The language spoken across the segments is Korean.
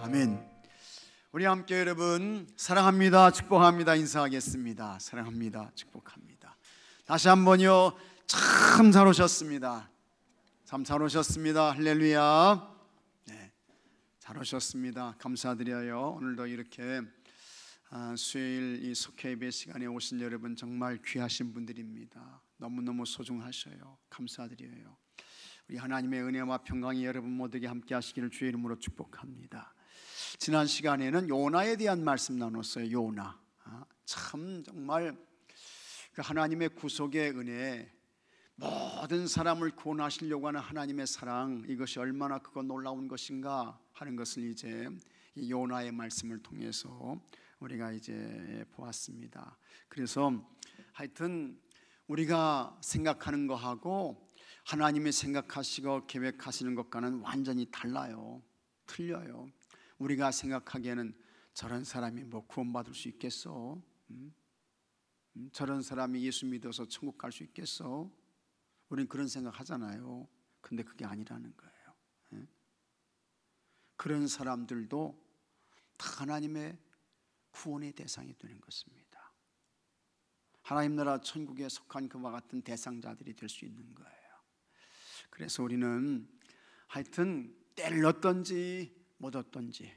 아멘. 우리 함께 여러분 사랑합니다, 축복합니다 인사하겠습니다. 사랑합니다, 축복합니다. 다시 한번요. 참 잘 오셨습니다. 참 잘 오셨습니다. 할렐루야. 네, 잘 오셨습니다. 감사드려요. 오늘도 이렇게 수요일 이 속회 예배 시간에 오신 여러분 정말 귀하신 분들입니다. 너무너무 소중하셔요. 감사드려요. 우리 하나님의 은혜와 평강이 여러분 모두에게 함께 하시기를 주의 이름으로 축복합니다. 지난 시간에는 요나에 대한 말씀 나눴어요. 요나. 참 정말 그 하나님의 구속의 은혜, 모든 사람을 구원하시려고 하는 하나님의 사랑, 이것이 얼마나 크고 놀라운 것인가 하는 것을 이제 이 요나의 말씀을 통해서 우리가 이제 보았습니다. 그래서 하여튼 우리가 생각하는 거하고 하나님이 생각하시고 계획하시는 것과는 완전히 달라요. 틀려요. 우리가 생각하기에는 저런 사람이 뭐 구원받을 수 있겠어? 저런 사람이 예수 믿어서 천국 갈 수 있겠어? 우리는 그런 생각 하잖아요. 근데 그게 아니라는 거예요. 그런 사람들도 다 하나님의 구원의 대상이 되는 것입니다. 하나님 나라 천국에 속한 그와 같은 대상자들이 될 수 있는 거예요. 그래서 우리는 하여튼 때를 얻든지 못 얻든지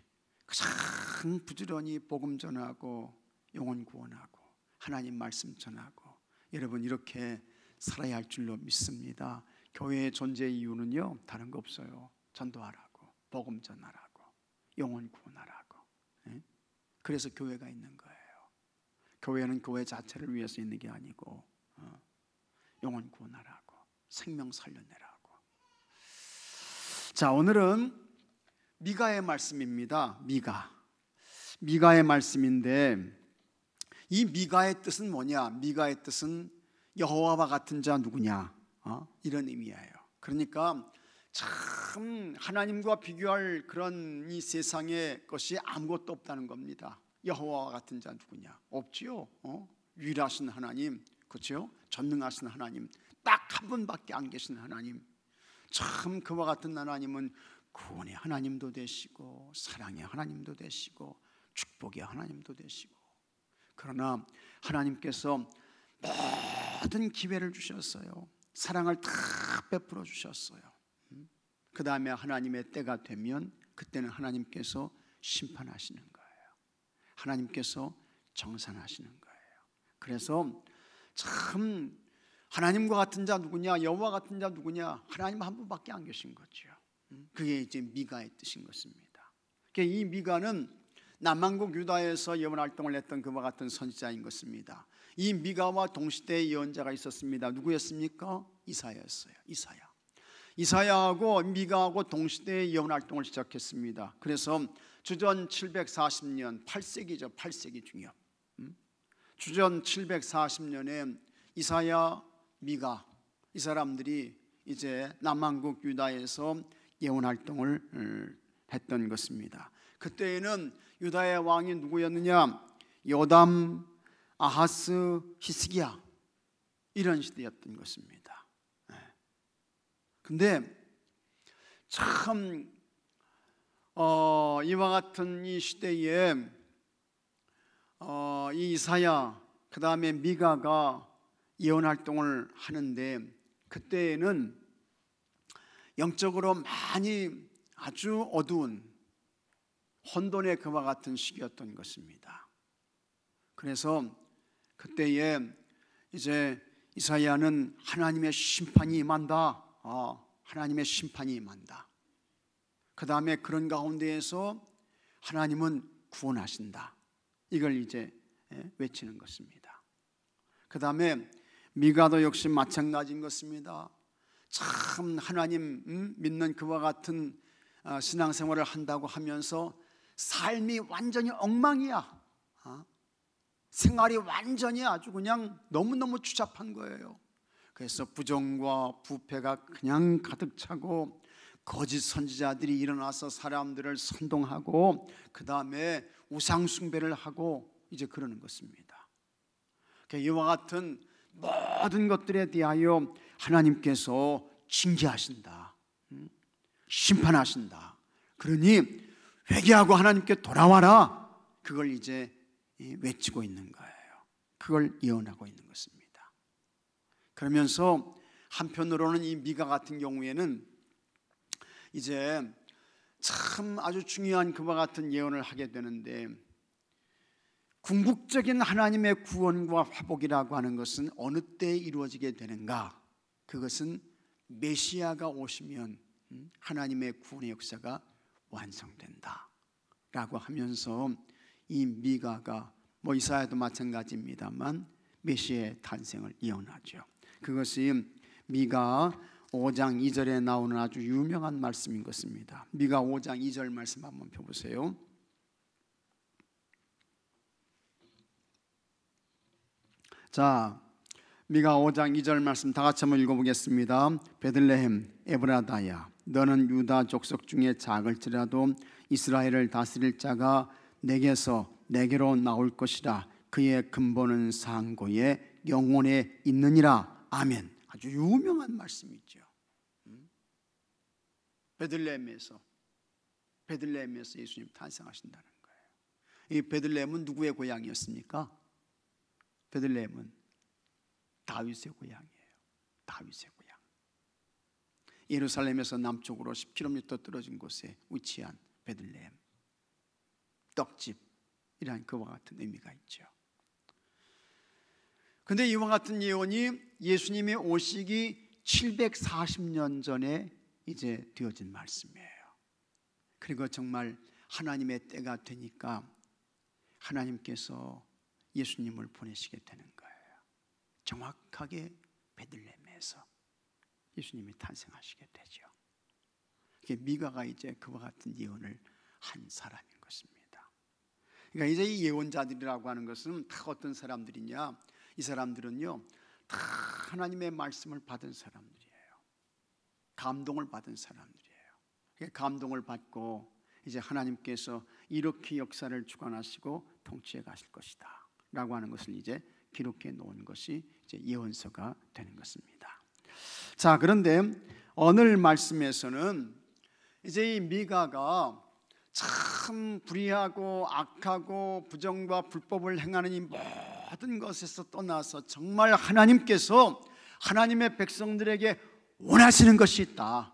가장 부지런히 복음 전하고 영혼 구원하고 하나님 말씀 전하고 여러분 이렇게 살아야 할 줄로 믿습니다. 교회의 존재의 이유는요 다른 거 없어요. 전도하라고, 복음 전하라고, 영혼 구원하라고. 그래서 교회가 있는 거예요. 교회는 교회 자체를 위해서 있는 게 아니고 영혼 구원하라고, 생명 살려내라고. 자, 오늘은 미가의 말씀입니다. 미가의 말씀인데 이 미가의 뜻은 뭐냐? 미가의 뜻은 여호와와 같은 자 누구냐? 이런 의미예요. 그러니까 참 하나님과 비교할 그런 이 세상의 것이 아무것도 없다는 겁니다. 여호와와 같은 자 누구냐? 없지요. 유일하신 하나님, 그렇죠? 전능하신 하나님, 딱 한 분밖에 안 계신 하나님. 참 그와 같은 하나님은 구원의 하나님도 되시고 사랑의 하나님도 되시고 축복의 하나님도 되시고. 그러나 하나님께서 모든 기회를 주셨어요. 사랑을 다 베풀어 주셨어요. 그 다음에 하나님의 때가 되면 그때는 하나님께서 심판하시는 거예요. 하나님께서 정산하시는 거예요. 그래서 참 하나님과 같은 자 누구냐? 여호와 같은 자 누구냐? 하나님 한 분밖에 안 계신 거죠. 그게 이제 미가의 뜻인 것입니다. 이 미가는 남한국 유다에서 예언 활동을 했던 그와 같은 선지자인 것입니다. 이 미가와 동시대의 예언자가 있었습니다. 누구였습니까? 이사야였어요. 이사야하고 미가하고 동시대의 예언 활동을 시작했습니다. 그래서 주전 740년 8세기죠. 8세기 중요. 주전 740년에 이사야, 미가 이 사람들이 이제 남한국 유다에서 예언 활동을 했던 것입니다. 그때에는 유다의 왕이 누구였느냐? 요담, 아하스, 히스기야 이런 시대였던 것입니다. 근데 참 이와 같은 이 시대에 이 이사야 그 다음에 미가가 예언 활동을 하는데 그때에는 영적으로 많이 아주 어두운 혼돈의 그와 같은 시기였던 것입니다. 그래서 그때에 이제 이사야는 하나님의 심판이 임한다. 하나님의 심판이 임한다. 그 다음에 그런 가운데에서 하나님은 구원하신다. 이걸 이제 외치는 것입니다. 그 다음에 미가도 역시 마찬가지인 것입니다. 참 하나님 믿는 그와 같은 신앙생활을 한다고 하면서 삶이 완전히 엉망이야. 생활이 완전히 아주 그냥 너무너무 추잡한 거예요. 그래서 부정과 부패가 그냥 가득 차고 거짓 선지자들이 일어나서 사람들을 선동하고 그 다음에 우상 숭배를 하고 이제 그러는 것입니다. 이와 같은 모든 것들에 대하여 하나님께서 징계하신다, 심판하신다. 그러니 회개하고 하나님께 돌아와라. 그걸 이제 외치고 있는 거예요. 그걸 예언하고 있는 것입니다. 그러면서 한편으로는 이 미가 같은 경우에는 이제 참 아주 중요한 그와 같은 예언을 하게 되는데, 궁극적인 하나님의 구원과 회복이라고 하는 것은 어느 때에 이루어지게 되는가? 그것은 메시아가 오시면 하나님의 구원의 역사가 완성된다 라고 하면서 이 미가가 이사야도 마찬가지입니다만 메시아의 탄생을 예언하죠. 그것이 미가 5장 2절에 나오는 아주 유명한 말씀인 것입니다. 미가 5장 2절 말씀 한번 펴보세요. 자, 미가 5장 2절 말씀 다 같이 한번 읽어보겠습니다. 베들레헴 에브라다야, 너는 유다 족속 중에 작을지라도 이스라엘을 다스릴 자가 내게로 나올 것이라. 그의 근본은 상고에 영원에 있느니라. 아멘. 아주 유명한 말씀이죠. 베들레헴에서 예수님 탄생하신다는 거예요. 이 베들레헴은 누구의 고향이었습니까? 베들레헴은 다윗의 고향이에요. 다윗의 고향. 예루살렘에서 남쪽으로 10km 떨어진 곳에 위치한 베들레헴, 떡집이란 그와 같은 의미가 있죠. 그런데 이와 같은 예언이 예수님의 오시기 740년 전에 이제 되어진 말씀이에요. 그리고 정말 하나님의 때가 되니까 하나님께서 예수님을 보내시게 되는 거예요. 정확하게 베들레헴에서 예수님이 탄생하시게 되죠. 미가가 이제 그와 같은 예언을 한 사람인 것입니다. 그러니까 이제 이 예언자들이라고 하는 것은 다 어떤 사람들이냐? 이 사람들은요, 다 하나님의 말씀을 받은 사람들이에요. 감동을 받은 사람들이에요. 감동을 받고 이제 하나님께서 이렇게 역사를 주관하시고 통치해 가실 것이다 라고 하는 것을 이제 기록해 놓은 것이 이제 예언서가 되는 것입니다. 자, 그런데 오늘 말씀에서는 이제 이 미가가 참 불의하고 악하고 부정과 불법을 행하는 이 모든 것에서 떠나서 정말 하나님께서 하나님의 백성들에게 원하시는 것이 있다,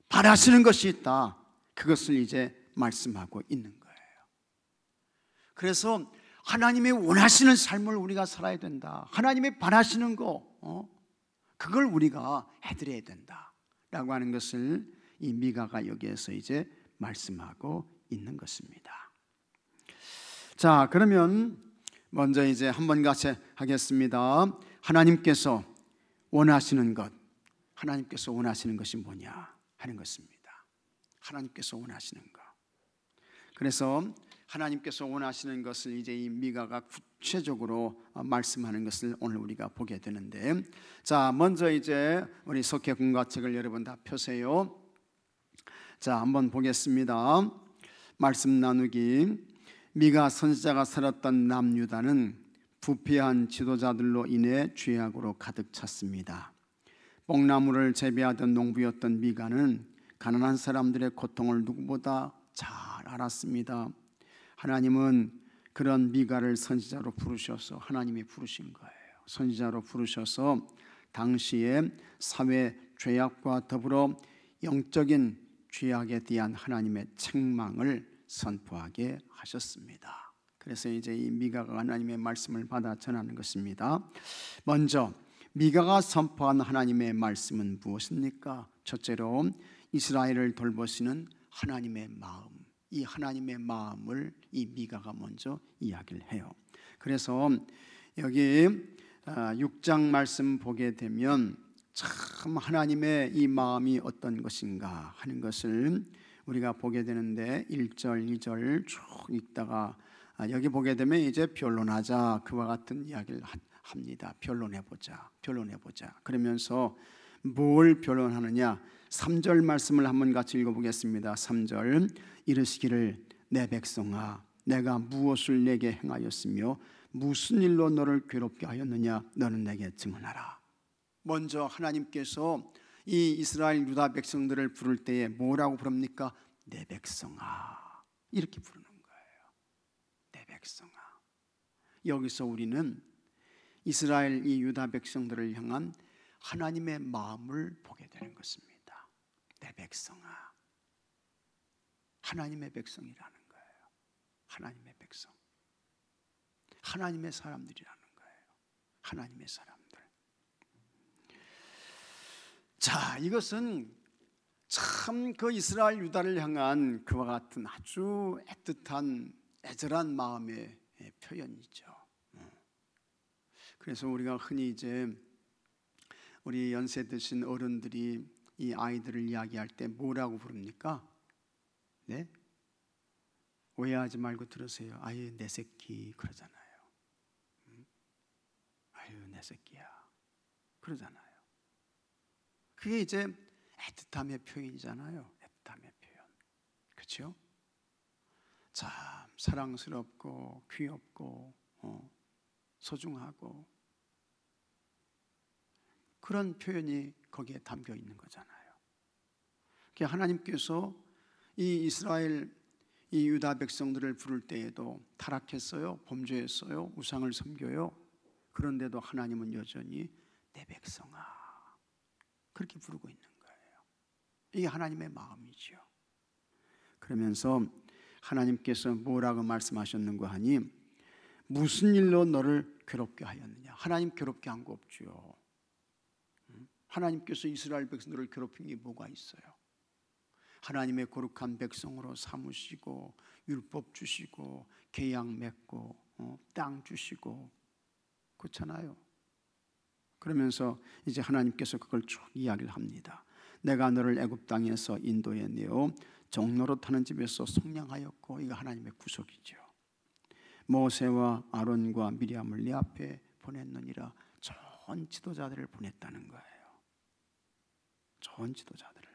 바라시는 것이 있다, 그것을 이제 말씀하고 있는 거예요. 그래서 하나님의 원하시는 삶을 우리가 살아야 된다. 하나님의 바라시는 거, 그걸 우리가 해드려야 된다라고 하는 것을 이 미가가 여기에서 이제 말씀하고 있는 것입니다. 자, 그러면 먼저 이제 한번 같이 하겠습니다. 하나님께서 원하시는 것이 뭐냐 하는 것입니다. 하나님께서 원하시는 것. 그래서 하나님께서 원하시는 것을 이제 이 미가가 구체적으로 말씀하는 것을 오늘 우리가 보게 되는데, 자, 먼저 이제 우리 속회 공과책을 여러분 다 펴세요. 자, 한번 보겠습니다. 말씀 나누기. 미가 선지자가 살았던 남유다는 부패한 지도자들로 인해 죄악으로 가득 찼습니다. 뽕나무를 재배하던 농부였던 미가는 가난한 사람들의 고통을 누구보다 잘 알았습니다. 하나님은 그런 미가를 선지자로 부르셔서 하나님이 부르신 거예요. 선지자로 부르셔서 당시의 사회 죄악과 더불어 영적인 죄악에 대한 하나님의 책망을 선포하게 하셨습니다. 그래서 이제 이 미가가 하나님의 말씀을 받아 전하는 것입니다. 먼저 미가가 선포한 하나님의 말씀은 무엇입니까? 첫째로 이스라엘을 돌보시는 하나님의 마음, 이 하나님의 마음을 이 미가가 먼저 이야기를 해요. 그래서 여기 6장 말씀 보게 되면 참 하나님의 이 마음이 어떤 것인가 하는 것을 우리가 보게 되는데, 1절, 2절 쭉 읽다가 여기 보게 되면 이제 변론하자, 그와 같은 이야기를 합니다. 변론해보자. 그러면서 뭘 변론하느냐? 3절 말씀을 한번 같이 읽어보겠습니다. 3절, 이르시기를 내 백성아, 내가 무엇을 내게 행하였으며 무슨 일로 너를 괴롭게 하였느냐? 너는 내게 증언하라. 먼저 하나님께서 이 이스라엘 유다 백성들을 부를 때에 뭐라고 부릅니까? 내 백성아, 이렇게 부르는 거예요. 내 백성아. 여기서 우리는 이스라엘 이 유다 백성들을 향한 하나님의 마음을 보게 되는 것입니다. 내 백성아. 하나님의 백성이라는 거예요. 하나님의 백성. 하나님의 사람들이라는 거예요. 하나님의 사람들. 자, 이것은 참 그 이스라엘 유다를 향한 그와 같은 아주 애틋한 애절한 마음의 표현이죠. 그래서 우리가 흔히 이제 우리 연세 드신 어른들이 이 아이들을 이야기할 때 뭐라고 부릅니까? 네? 오해하지 말고 들으세요. 아유 내 새끼 그러잖아요. 아유 내 새끼야 그러잖아요. 그게 이제 애틋함의 표현이잖아요. 애틋함의 표현. 그렇죠? 참 사랑스럽고 귀엽고 소중하고 그런 표현이 거기에 담겨 있는 거잖아요. 하나님께서 이 이스라엘 이 유다 백성들을 부를 때에도 타락했어요, 범죄했어요, 우상을 섬겨요. 그런데도 하나님은 여전히 내 백성아 그렇게 부르고 있는 거예요. 이게 하나님의 마음이죠. 그러면서 하나님께서 뭐라고 말씀하셨는가 하니 무슨 일로 너를 괴롭게 하였느냐. 하나님 괴롭게 한 거 없죠. 하나님께서 이스라엘 백성들을 괴롭힌 게 뭐가 있어요? 하나님의 거룩한 백성으로 삼으시고 율법 주시고 계약 맺고 땅 주시고 그렇잖아요. 그러면서 이제 하나님께서 그걸 쭉 이야기를 합니다. 내가 너를 애굽 땅에서 인도해 내어 종노릇하는 집에서 속량하였고, 이거 하나님의 구속이죠. 모세와 아론과 미리암을 네 앞에 보냈느니라. 좋은 지도자들을 보냈다는 거예요. 좋은 지도자들을.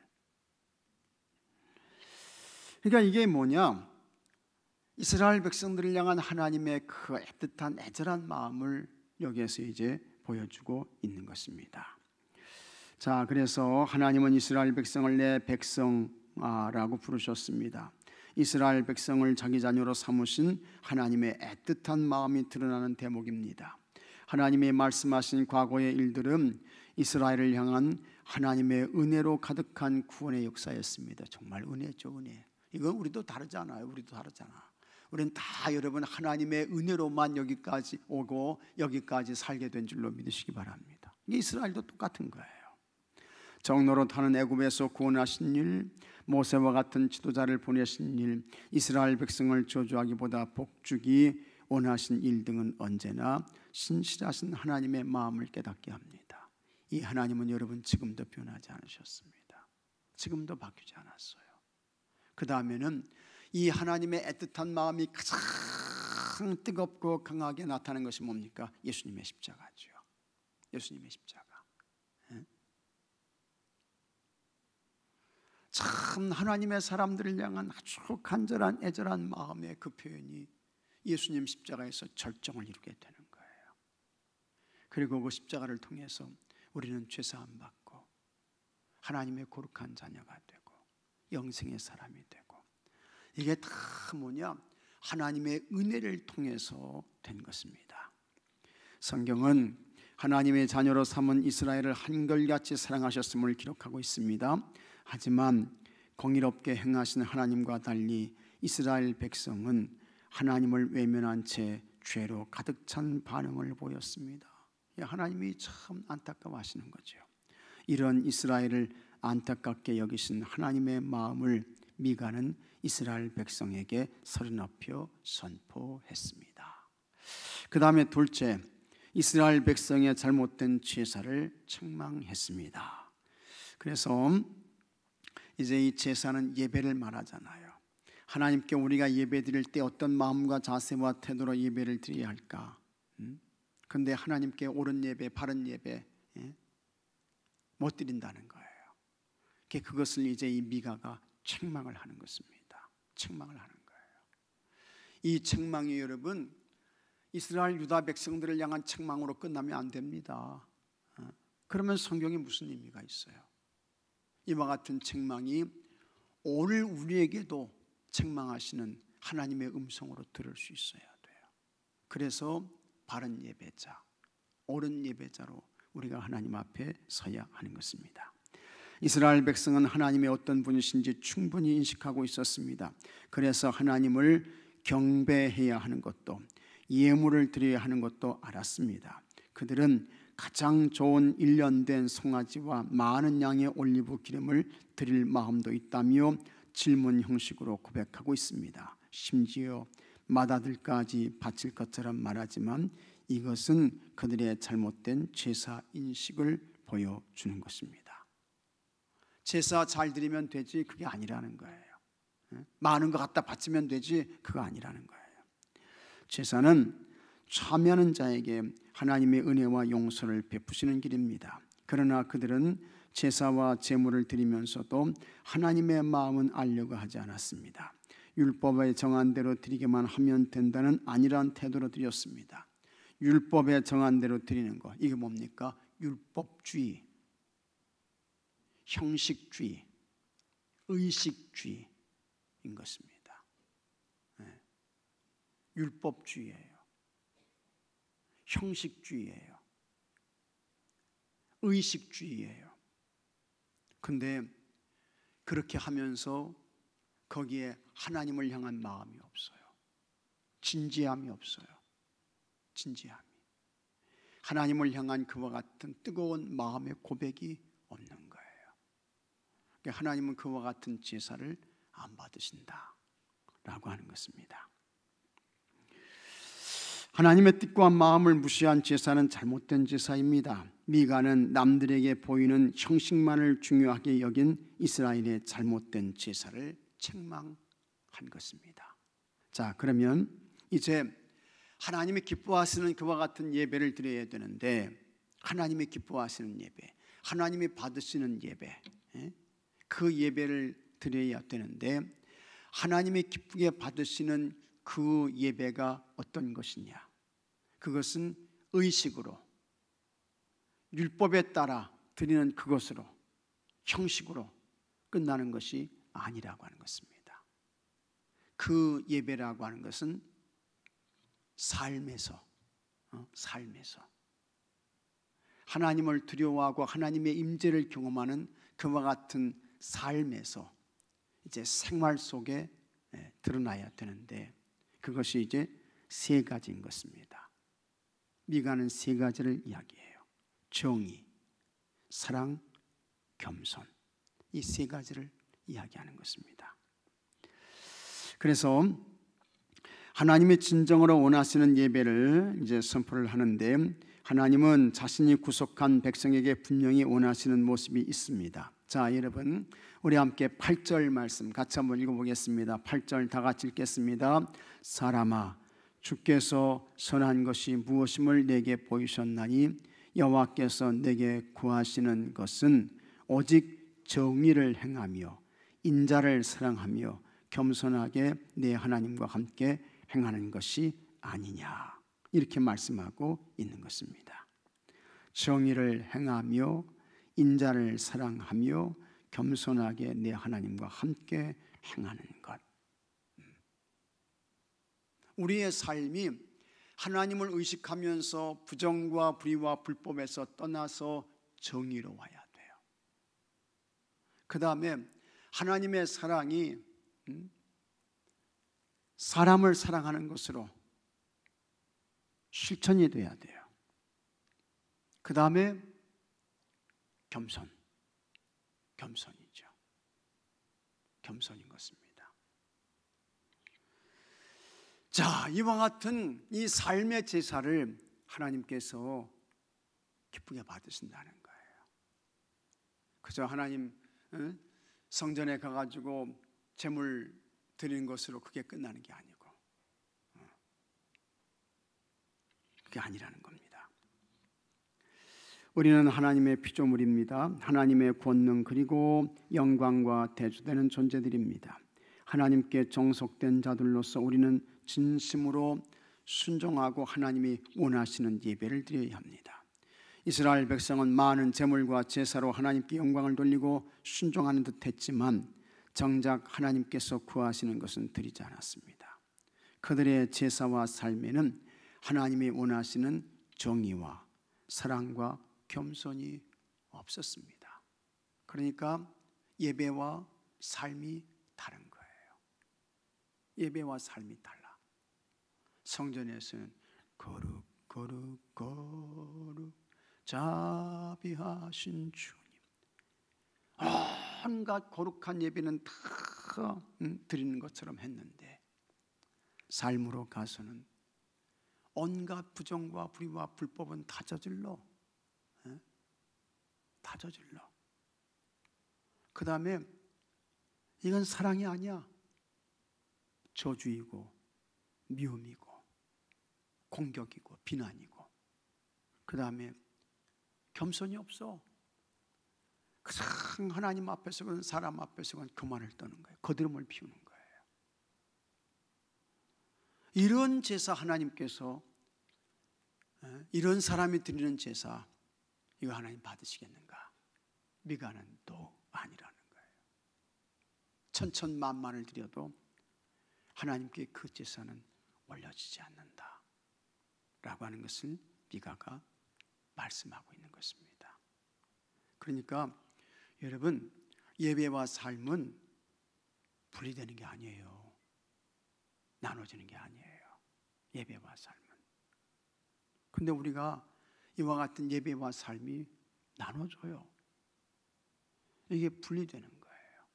그러니까 이게 뭐냐? 이스라엘 백성들을 향한 하나님의 그 애틋한 애절한 마음을 여기에서 이제 보여주고 있는 것입니다. 자, 그래서 하나님은 이스라엘 백성을 내 백성라고 부르셨습니다. 이스라엘 백성을 자기 자녀로 삼으신 하나님의 애틋한 마음이 드러나는 대목입니다. 하나님의 말씀하신 과거의 일들은 이스라엘을 향한 하나님의 은혜로 가득한 구원의 역사였습니다. 정말 은혜죠, 은혜. 이건 우리도 다르잖아요. 우리도 다르잖아. 우리는 다 여러분 하나님의 은혜로만 여기까지 오고 여기까지 살게 된 줄로 믿으시기 바랍니다. 이게 이스라엘도 똑같은 거예요. 정노릇하는 애굽에서 구원하신 일, 모세와 같은 지도자를 보내신 일, 이스라엘 백성을 저주하기보다 복주기 원하신 일 등은 언제나 신실하신 하나님의 마음을 깨닫게 합니다. 이 하나님은 여러분 지금도 변하지 않으셨습니다. 지금도 바뀌지 않았어요. 그 다음에는 이 하나님의 애틋한 마음이 가장 뜨겁고 강하게 나타나는 것이 뭡니까? 예수님의 십자가죠. 예수님의 십자가. 참 하나님의 사람들을 향한 아주 간절한 애절한 마음의 그 표현이 예수님 십자가에서 절정을 이루게 되는 거예요. 그리고 그 십자가를 통해서 우리는 죄사함 받고 하나님의 거룩한 자녀가 되고 영생의 사람이 되고, 이게 다 뭐냐? 하나님의 은혜를 통해서 된 것입니다. 성경은 하나님의 자녀로 삼은 이스라엘을 한결같이 사랑하셨음을 기록하고 있습니다. 하지만 공의롭게 행하신 하나님과 달리 이스라엘 백성은 하나님을 외면한 채 죄로 가득 찬 반응을 보였습니다. 하나님이 참 안타까워하시는 거죠. 이런 이스라엘을 안타깝게 여기신 하나님의 마음을 미가는 이스라엘 백성에게 서른엎여 선포했습니다. 그 다음에 둘째, 이스라엘 백성의 잘못된 제사를 책망했습니다. 그래서 이제 이 제사는 예배를 말하잖아요. 하나님께 우리가 예배 드릴 때 어떤 마음과 자세와 태도로 예배를 드려야 할까? 그런데 하나님께 옳은 예배, 바른 예배 못 드린다는 거예요. 그것을 이제 이 미가가 책망을 하는 것입니다. 책망을 하는 거예요. 이 책망이 여러분 이스라엘 유다 백성들을 향한 책망으로 끝나면 안 됩니다. 그러면 성경에 무슨 의미가 있어요? 이와 같은 책망이 오늘 우리에게도 책망하시는 하나님의 음성으로 들을 수 있어야 돼요. 그래서 바른 예배자, 옳은 예배자로 우리가 하나님 앞에 서야 하는 것입니다. 이스라엘 백성은 하나님의 어떤 분이신지 충분히 인식하고 있었습니다. 그래서 하나님을 경배해야 하는 것도, 예물을 드려야 하는 것도 알았습니다. 그들은 가장 좋은 일련된 송아지와 많은 양의 올리브 기름을 드릴 마음도 있다며 질문 형식으로 고백하고 있습니다. 심지어 맏아들까지 바칠 것처럼 말하지만 이것은 그들의 잘못된 제사 인식을 보여주는 것입니다. 제사 잘 드리면 되지, 그게 아니라는 거예요. 많은 거 갖다 바치면 되지, 그거 아니라는 거예요. 제사는 참여하는 자에게 하나님의 은혜와 용서를 베푸시는 길입니다. 그러나 그들은 제사와 제물을 드리면서도 하나님의 마음은 알려고 하지 않았습니다. 율법에 정한 대로 드리기만 하면 된다는 안일한 태도로 드렸습니다. 율법에 정한 대로 드리는 것, 이게 뭡니까? 율법주의, 형식주의, 의식주의인 것입니다. 율법주의예요. 형식주의예요. 의식주의예요. 근데 그렇게 하면서 거기에 하나님을 향한 마음이 없어요. 진지함이 없어요. 진지함이. 하나님을 향한 그와 같은 뜨거운 마음의 고백이 없는 거예요. 그러니까 하나님은 그와 같은 제사를 안 받으신다 라고 하는 것입니다. 하나님의 뜻과 마음을 무시한 제사는 잘못된 제사입니다. 미가는 남들에게 보이는 형식만을 중요하게 여긴 이스라엘의 잘못된 제사를 책망한 것입니다. 자, 그러면 이제 하나님이 기뻐하시는 그와 같은 예배를 드려야 되는데, 하나님이 기뻐하시는 예배, 하나님이 받으시는 예배, 그 예배를 드려야 되는데, 하나님이 기쁘게 받으시는 그 예배가 어떤 것이냐? 그것은 의식으로, 율법에 따라 드리는 그것으로, 형식으로 끝나는 것이 아니라고 하는 것입니다. 그 예배라고 하는 것은 삶에서 하나님을 두려워하고 하나님의 임재를 경험하는 그와 같은 삶에서 이제 생활 속에 드러나야 되는데, 그것이 이제 세 가지인 것입니다. 미가는 세 가지를 이야기해요. 정의, 사랑, 겸손, 이 세 가지를 이야기하는 것입니다. 그래서 하나님의 진정으로 원하시는 예배를 이제 선포를 하는데, 하나님은 자신이 구속한 백성에게 분명히 원하시는 모습이 있습니다. 자, 여러분, 우리 함께 8절 말씀 같이 한번 읽어보겠습니다. 8절 다 같이 읽겠습니다. 사람아, 주께서 선한 것이 무엇임을 내게 보이셨나니 여호와께서 내게 구하시는 것은 오직 정의를 행하며 인자를 사랑하며 겸손하게 내 하나님과 함께 행하는 것이 아니냐, 이렇게 말씀하고 있는 것입니다. 정의를 행하며 인자를 사랑하며 겸손하게 내 하나님과 함께 행하는 것. 우리의 삶이 하나님을 의식하면서 부정과 불의와 불법에서 떠나서 정의로워야 돼요. 그 다음에 하나님의 사랑이 사람을 사랑하는 것으로 실천이 돼야 돼요. 그 다음에 겸손이죠. 겸손인 것입니다. 자, 이와 같은 이 삶의 제사를 하나님께서 기쁘게 받으신다는 거예요. 그저 하나님 성전에 가가지고 제물 드리는 것으로 그게 끝나는 게 아니고, 그게 아니라는 겁니다. 우리는 하나님의 피조물입니다. 하나님의 권능 그리고 영광과 대조되는 존재들입니다. 하나님께 정속된 자들로서 우리는 진심으로 순종하고 하나님이 원하시는 예배를 드려야 합니다. 이스라엘 백성은 많은 제물과 제사로 하나님께 영광을 돌리고 순종하는 듯 했지만 정작 하나님께서 구하시는 것은 드리지 않았습니다. 그들의 제사와 삶에는 하나님이 원하시는 정의와 사랑과 겸손이 없었습니다. 그러니까 예배와 삶이 다른 거예요. 예배와 삶이 달라. 성전에서는 거룩 거룩 거룩 자비하신 주님, 온갖 거룩한 예배는 다 드리는 것처럼 했는데 삶으로 가서는 온갖 부정과 불의와 불법은 다 저질러. 다 저질러. 그 다음에 이건 사랑이 아니야. 저주이고 미움이고 공격이고 비난이고, 그 다음에 겸손이 없어. 그냥 하나님 앞에서건 사람 앞에서건 그만을 떠는 거예요. 거드름을 피우는 거예요. 이런 제사 하나님께서, 이런 사람이 드리는 제사, 이거 하나님 받으시겠는가? 미가는 또 아니라는 거예요. 천천만만을 드려도 하나님께 그 제사는 올려지지 않는다 라고 하는 것을 미가가 말씀하고 있는 것입니다. 그러니까 여러분, 예배와 삶은 분리되는 게 아니에요. 나눠지는 게 아니에요. 예배와 삶은. 근데 우리가 이와 같은 예배와 삶이 나눠져요. 이게 분리되는 거예요.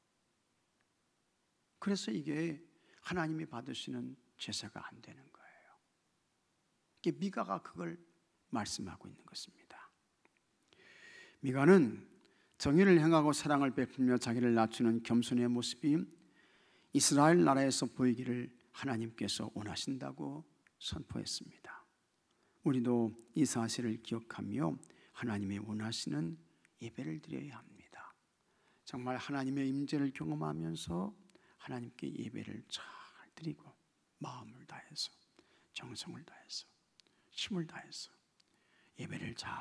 그래서 이게 하나님이 받으시는 제사가 안 되는 거예요. 이게 미가가 그걸 말씀하고 있는 것입니다. 미가는 정의를 행하고 사랑을 베풀며 자기를 낮추는 겸손의 모습이 이스라엘 나라에서 보이기를 하나님께서 원하신다고 선포했습니다. 우리도 이 사실을 기억하며 하나님의 원하시는 예배를 드려야 합니다. 정말 하나님의 임재를 경험하면서 하나님께 예배를 잘 드리고 마음을 다해서 정성을 다해서 힘을 다해서 예배를 잘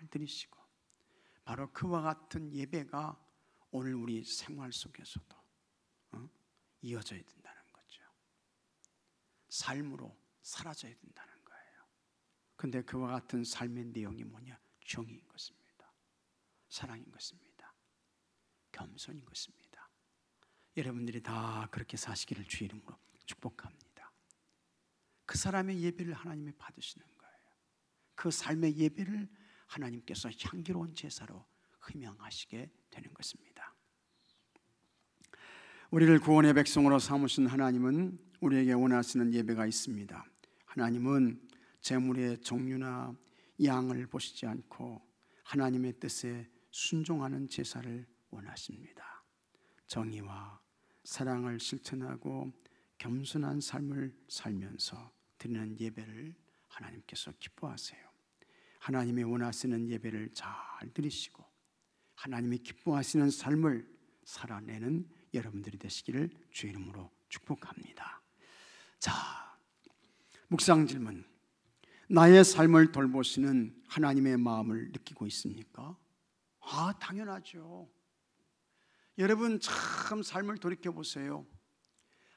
드리시고, 바로 그와 같은 예배가 오늘 우리 생활 속에서도 이어져야 된다는 거죠. 삶으로 사라져야 된다는 거예요. 근데 그와 같은 삶의 내용이 뭐냐? 정의인 것입니다. 사랑인 것입니다. 겸손인 것입니다. 여러분들이 다 그렇게 사시기를 주의 이름으로 축복합니다. 그 사람의 예배를 하나님이 받으시는 거예요. 그 삶의 예배를 하나님께서 향기로운 제사로 흠양하시게 되는 것입니다. 우리를 구원의 백성으로 삼으신 하나님은 우리에게 원하시는 예배가 있습니다. 하나님은 제물의 종류나 양을 보시지 않고 하나님의 뜻에 순종하는 제사를 원하십니다. 정의와 사랑을 실천하고 겸손한 삶을 살면서 드리는 예배를 하나님께서 기뻐하세요. 하나님이 원하시는 예배를 잘 드리시고 하나님이 기뻐하시는 삶을 살아내는 여러분들이 되시기를 주의 이름으로 축복합니다. 자, 묵상 질문. 나의 삶을 돌보시는 하나님의 마음을 느끼고 있습니까? 당연하죠. 여러분 참 삶을 돌이켜보세요.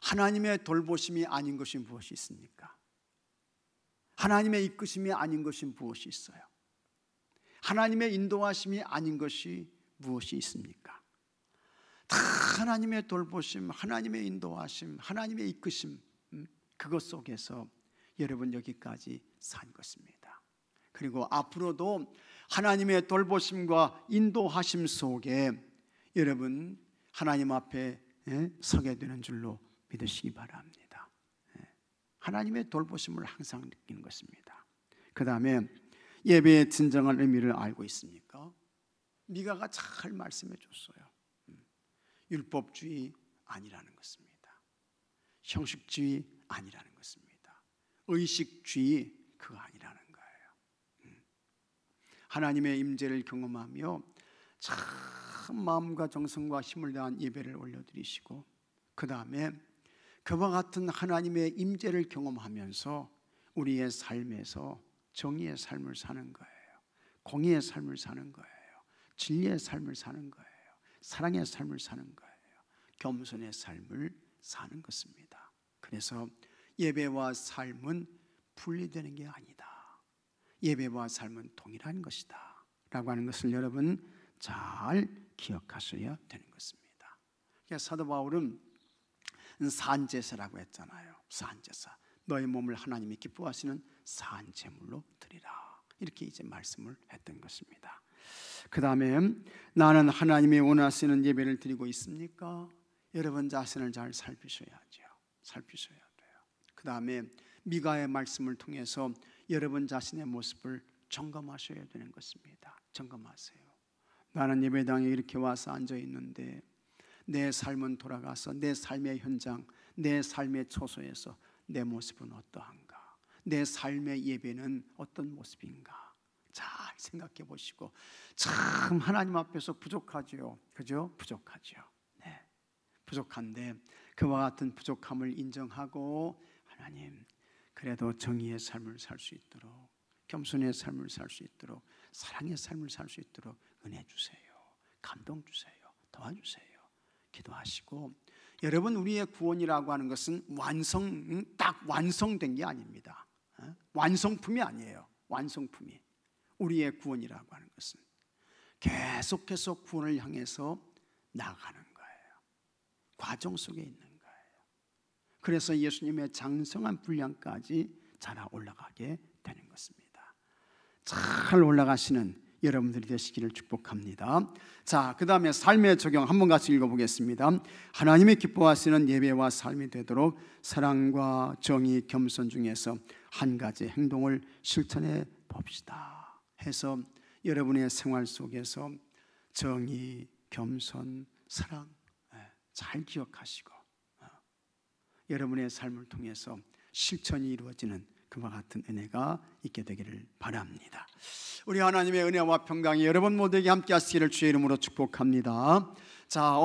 하나님의 돌보심이 아닌 것이 무엇이 있습니까? 하나님의 이끄심이 아닌 것이 무엇이 있어요? 하나님의 인도하심이 아닌 것이 무엇이 있습니까? 다 하나님의 돌보심, 하나님의 인도하심, 하나님의 이끄심, 그것 속에서 여러분 여기까지 산 것입니다. 그리고 앞으로도 하나님의 돌보심과 인도하심 속에 여러분 하나님 앞에 서게 되는 줄로 믿으시기 바랍니다. 하나님의 돌보심을 항상 느끼는 것입니다. 그 다음에 예배의 진정한 의미를 알고 있습니까? 미가가 잘 말씀해 줬어요. 율법주의 아니라는 것입니다. 형식주의 아니라는 것입니다. 의식주의 그거 아니라는 거예요. 하나님의 임재를 경험하며 참 마음과 정성과 힘을 다한 예배를 올려드리시고, 그 다음에 그와 같은 하나님의 임재를 경험하면서 우리의 삶에서 정의의 삶을 사는 거예요. 공의의 삶을 사는 거예요. 진리의 삶을 사는 거예요. 사랑의 삶을 사는 거예요. 겸손의 삶을 사는 것입니다. 그래서 예배와 삶은 분리되는 게 아니다. 예배와 삶은 동일한 것이다 라고 하는 것을 여러분 잘 기억하셔야 되는 것입니다. 사도 바울은 산제사라고 했잖아요. 산제사, 너의 몸을 하나님이 기뻐하시는 산제물로 드리라, 이렇게 이제 말씀을 했던 것입니다. 그 다음에 나는 하나님이 원하시는 예배를 드리고 있습니까? 여러분 자신을 잘 살피셔야죠. 살피셔야 돼요. 그 다음에 미가의 말씀을 통해서 여러분 자신의 모습을 점검하셔야 되는 것입니다. 점검하세요. 나는 예배당에 이렇게 와서 앉아 있는데 내 삶은 돌아가서 내 삶의 현장, 내 삶의 초소에서 내 모습은 어떠한가? 내 삶의 예배는 어떤 모습인가? 잘 생각해 보시고, 참 하나님 앞에서 부족하죠. 그죠? 부족하죠. 네. 부족한데 그와 같은 부족함을 인정하고, 하나님 그래도 정의의 삶을 살 수 있도록, 겸손의 삶을 살 수 있도록, 사랑의 삶을 살 수 있도록 은혜 주세요. 감동 주세요. 도와주세요. 기도하시고, 여러분 우리의 구원이라고 하는 것은 딱 완성된 게 아닙니다. 완성품이 아니에요. 완성품이. 우리의 구원이라고 하는 것은 계속해서 구원을 향해서 나아가는 거예요. 과정 속에 있는 거예요. 그래서 예수님의 장성한 분량까지 자라 올라가게 되는 것입니다. 잘 올라가시는 여러분들이 되시기를 축복합니다. 자, 그 다음에 삶의 적용 한번 같이 읽어보겠습니다. 하나님이 기뻐하시는 예배와 삶이 되도록 사랑과 정의, 겸손 중에서 한 가지 행동을 실천해 봅시다 해서 여러분의 생활 속에서 정의, 겸손, 사랑 잘 기억하시고 여러분의 삶을 통해서 실천이 이루어지는 그와 같은 은혜가 있게 되기를 바랍니다. 우리 하나님의 은혜와 평강이 여러분 모두에게 함께 하시기를 주의 이름으로 축복합니다. 자,